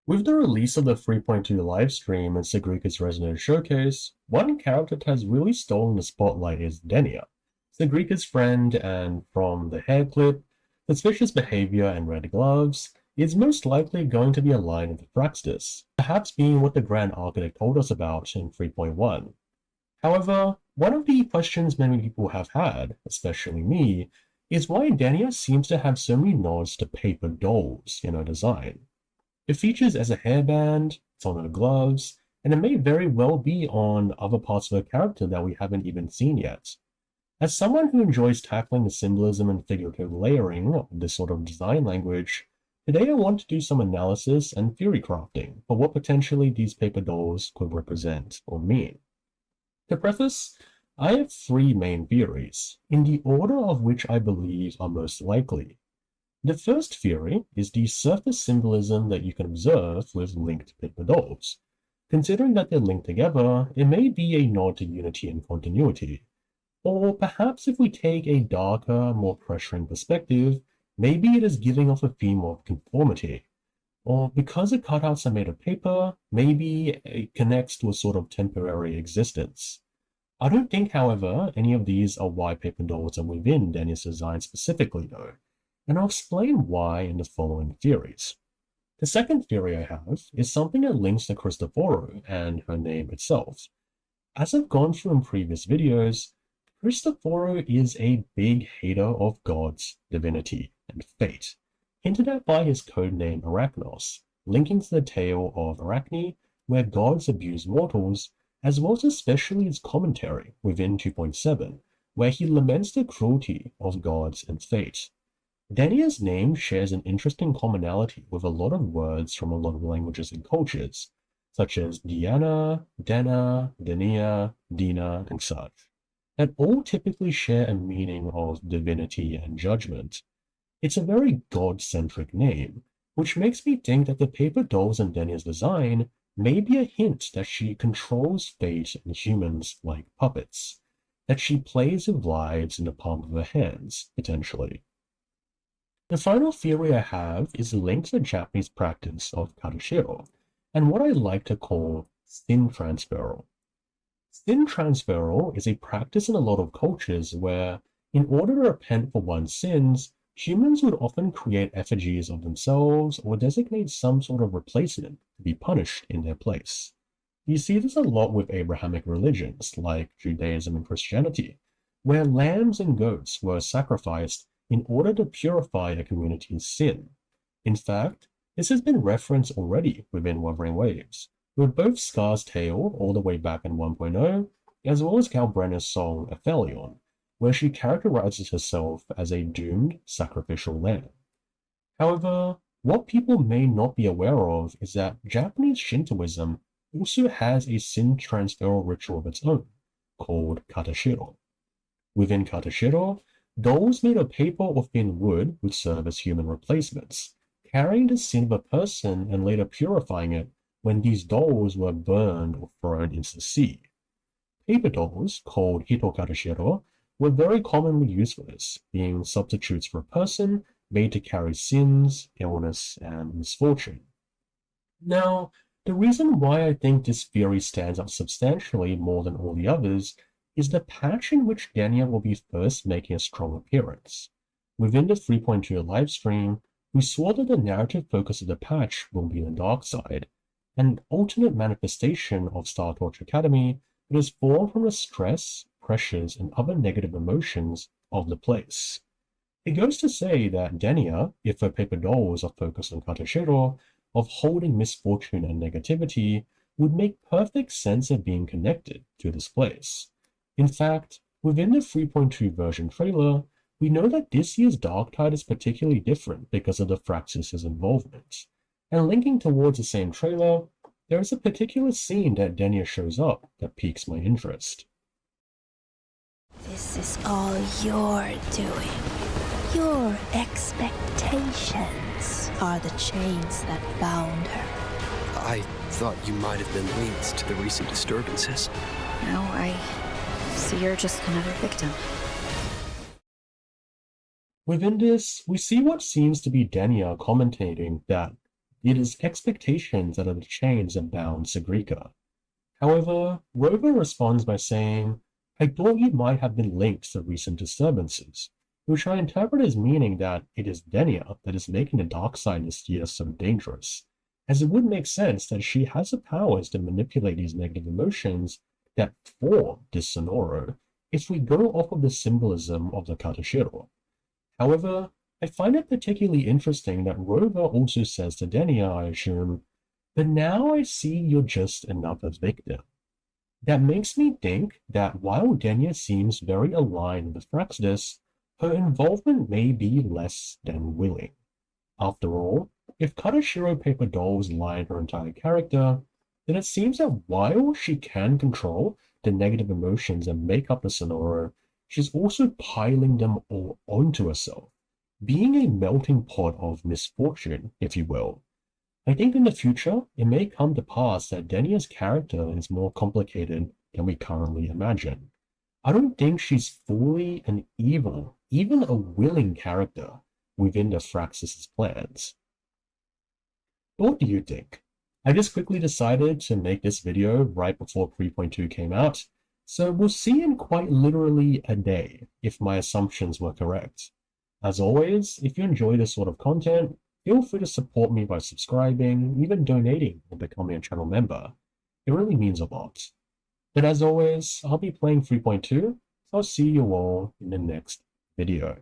With the release of the 3.2 livestream and Segrika's Resonance Showcase, one character that has really stolen the spotlight is Denia, Segrika's friend, and from the hair clip, suspicious behavior and red gloves, is most likely going to be aligned with Thraxtis, perhaps being what the Grand Architect told us about in 3.1. However, one of the questions many people have had, especially me, is why Denia seems to have so many nods to paper dolls in her design. It features as a hairband, it's on her gloves, and it may very well be on other parts of her character that we haven't even seen yet. As someone who enjoys tackling the symbolism and figurative layering of this sort of design language, today I want to do some analysis and theory crafting for what potentially these paper dolls could represent or mean. To preface, I have three main theories, in the order of which I believe are most likely. The first theory is the surface symbolism that you can observe with linked paper dolls. Considering that they're linked together, it may be a nod to unity and continuity. Or perhaps if we take a darker, more pressuring perspective, maybe it is giving off a theme of conformity. Or because the cutouts are made of paper, maybe it connects to a sort of temporary existence. I don't think, however, any of these are why paper dolls are within Denia's design specifically, though, and I'll explain why in the following theories. The second theory I have is something that links to Cristoforo and her name itself. As I've gone through in previous videos, Cristoforo is a big hater of gods, divinity, and fate, hinted at by his codename Arachnos, linking to the tale of Arachne, where gods abuse mortals, as well as especially its commentary within 2.7, where he laments the cruelty of gods and fate. Denia's name shares an interesting commonality with a lot of words from a lot of languages and cultures, such as Diana, Dena, Denia, Dina, and such, that all typically share a meaning of divinity and judgment. It's a very god-centric name, which makes me think that the paper dolls in Denia's design may be a hint that she controls fate and humans like puppets, that she plays with lives in the palm of her hands, potentially. The final theory I have is linked to the Japanese practice of katashiro, and what I like to call sin transferal. Sin transferal is a practice in a lot of cultures where, in order to repent for one's sins, humans would often create effigies of themselves or designate some sort of replacement to be punished in their place. You see this a lot with Abrahamic religions like Judaism and Christianity, where lambs and goats were sacrificed in order to purify a community's sin. In fact, this has been referenced already within Wuthering Waves, with both Scar's tale all the way back in 1.0, as well as Kalbrenner's song Aphelion, where she characterizes herself as a doomed sacrificial lamb. However, what people may not be aware of is that Japanese Shintoism also has a sin transferal ritual of its own, called katashiro. Within katashiro, dolls made of paper or thin wood would serve as human replacements, carrying the sin of a person and later purifying it when these dolls were burned or thrown into the sea. Paper dolls, called hitokatashiro, were very commonly used for this, being substitutes for a person made to carry sins, illness, and misfortune. Now, the reason why I think this theory stands out substantially more than all the others is the patch in which Denia will be first making a strong appearance. Within the 3.2 livestream, we saw that the narrative focus of the patch will be the dark side, an alternate manifestation of Star Torch Academy that is formed from the stress, pressures, and other negative emotions of the place. It goes to say that Denia, if her paper dolls are focused on Katashiro, of holding misfortune and negativity, would make perfect sense of being connected to this place. In fact, within the 3.2 version trailer, we know that this year's Darktide is particularly different because of the Thraxis' involvement. And linking towards the same trailer, there is a particular scene that Denia shows up that piques my interest. This is all you're doing. Your expectations are the chains that bound her. I thought you might have been linked to the recent disturbances. No, so you're just another victim. Within this, we see what seems to be Denia commentating that It is expectations that are the chains that bound Sagrika. However, Rover responds by saying, I thought you might have been linked to recent disturbances, which I interpret as meaning that it is Denia that is making the dark side this year so dangerous, as it would make sense that she has the powers to manipulate these negative emotions that form this Sonoro if we go off of the symbolism of the Katashiro. However, I find it particularly interesting that Rover also says to Denia, I assume, but now I see you're just another victim. That makes me think that while Denia seems very aligned with Fraxidus, her involvement may be less than willing. After all, if Katashiro paper dolls line her entire character, then it seems that while she can control the negative emotions that make up the Sonoro, she's also piling them all onto herself, being a melting pot of misfortune, if you will. I think in the future, it may come to pass that Denia's character is more complicated than we currently imagine. I don't think she's fully an evil, even a willing character within the Fraxis' plans. What do you think? I just quickly decided to make this video right before 3.2 came out, so we'll see in quite literally a day if my assumptions were correct. As always, if you enjoy this sort of content, feel free to support me by subscribing, even donating or becoming a channel member. It really means a lot. But as always, I'll be playing 3.2, so I'll see you all in the next video.